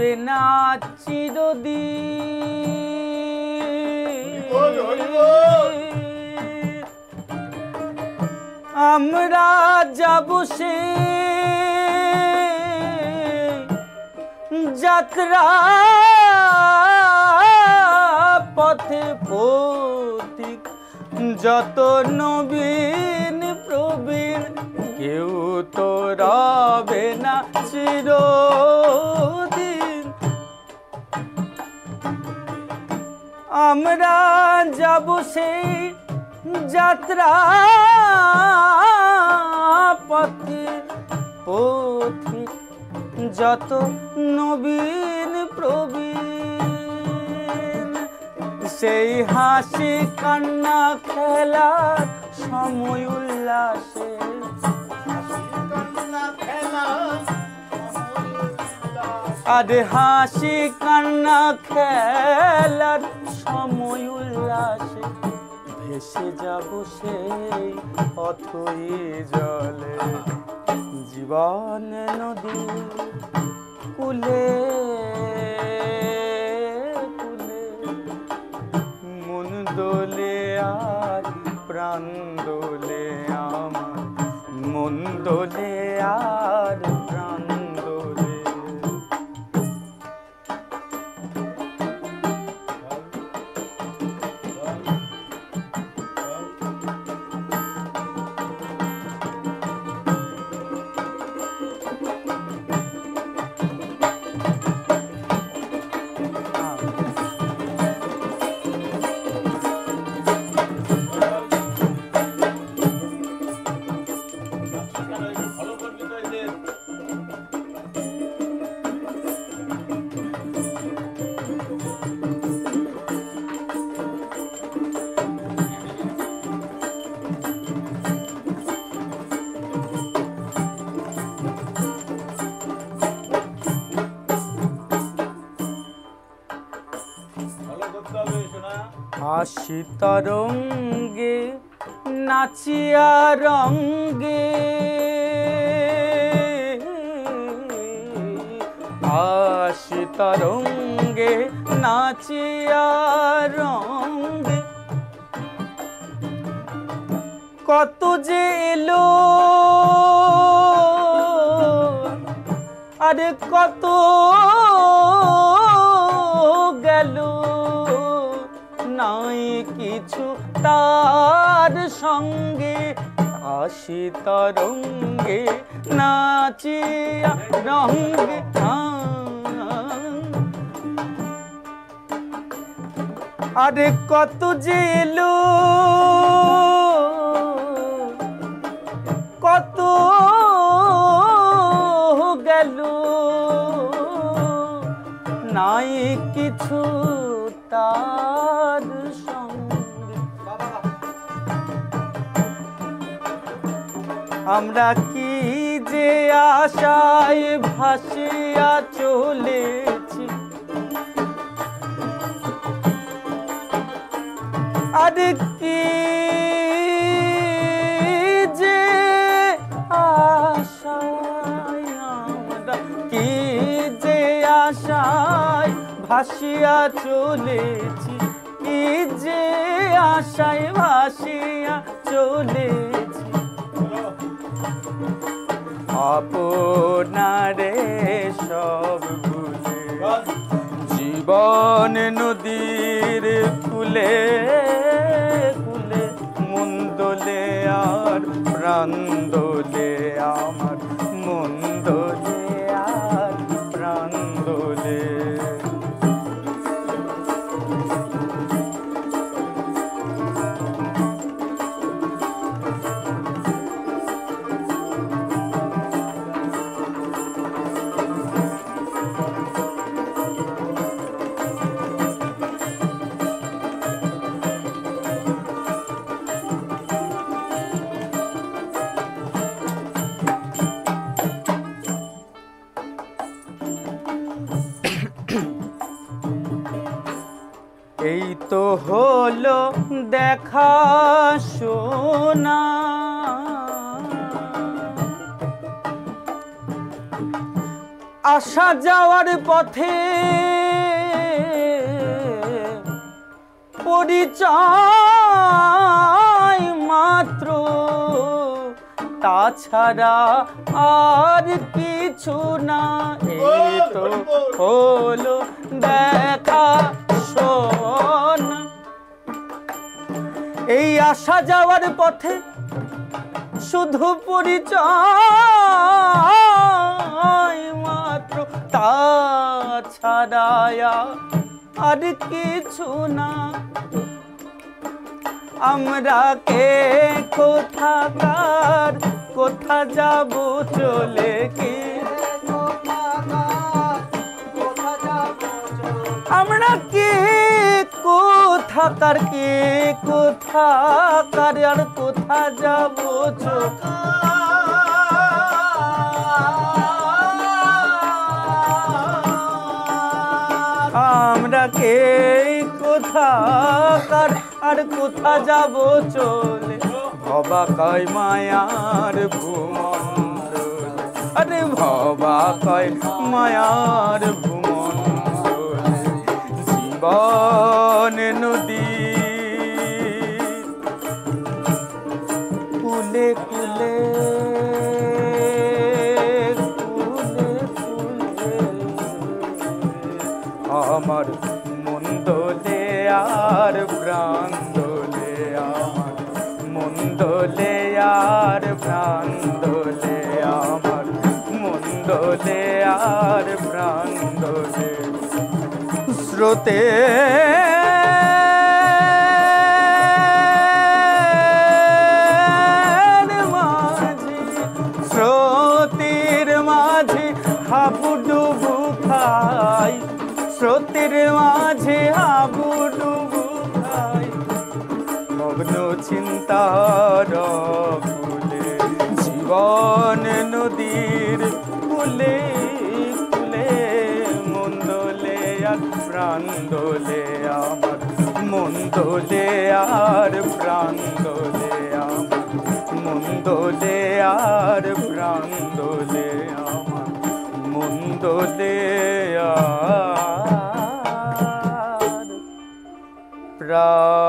রবে না চিরদিন। আমরা যাব সে যাত্রা পথে পথিক যত নবীন প্রবীণ, কেউ তো রবে না চিরদিন। আমরা যাব সেই যাত্রা পথে পথিক যত নবীন প্রবীণ, সেই হাসি কান্না খেলার সময় উল্লাসে, আরে হাসি কান্না খেলার সময় উল্লাসে ভেসে যাব সেই অথই জলে। জীবন নদী কুলে কুলে মন দোলে আর প্রাণ দোলে আমার, মন দোলে আর প্রাণ দোলে। হাসি তরঙ্গে নাচিয়া রঙ্গে, হাসি তরঙ্গে নাচিয়া রঙ্গে, কত যে এলো আরে কত গেল, নাই কিছু তার সঙ্গে। হাসি তরঙ্গে নাচিয়া রঙ্গে, আরে কত যে এলো কত গেল, নাই কিছু তার সঙ্গে। আমরা কি যে আশায় ভাসিয়া চলেছি, আরে কি যে আশায়, আমরা কি যে আশায় ভাসিয়া চলেছি, কি যে আশায় ভাসিয়া চলেছি। আপনারে সব ভুলে জীবন নদীর কুলে কুলে, মন দোলে আর প্রাণ দোলে আমার, মন দোলে আর প্রাণ দোলে। এই তো হলো দেখা শোনা, আসা যাওয়ার পথে পরিচয় মাত্র, তাছাড়া আর কিছু না। এই তো হলো দেখা শোনা। এই আসা যাওয়ার পথে শুধু পরিচয় মাত্র, তাছাড়া আর কিছু না। আমরা কে কোথাকার, কোথা যাব চলে কি, আমরা কে কোথাকার, কে কোথাকার আর কোথা যাব চলে। আমরা কে কোথাকার আর কোথা যাব চলে। ভবা কয় মায়ার ভুমণ্ডলে, আরে ভবা কয় মায়ার ভুমণ্ডলে। জীবন নদী কুলে কুলে, আমার মন দোলে আর প্রাণ দোলে, আমার মন দোলে আর প্রাণ দোলে, আমার মন দোলে আর প্রাণ দোলে। স্রোতে মাঝি, স্রোতের মাঝে হাবুডুবু খাই, স্রোতের মাঝে হাবুডুবু খাই। মগ্ন চিন্তার কুলে, জীবন নদীর কুলে কুলে। মন দোলে আর প্রাণ দোলে, আমার মন দোলে আর প্রাণ দোলে, আমার মন দোলে আর প্রাণ দোলে, আমার মন দোলে আর প্রাণ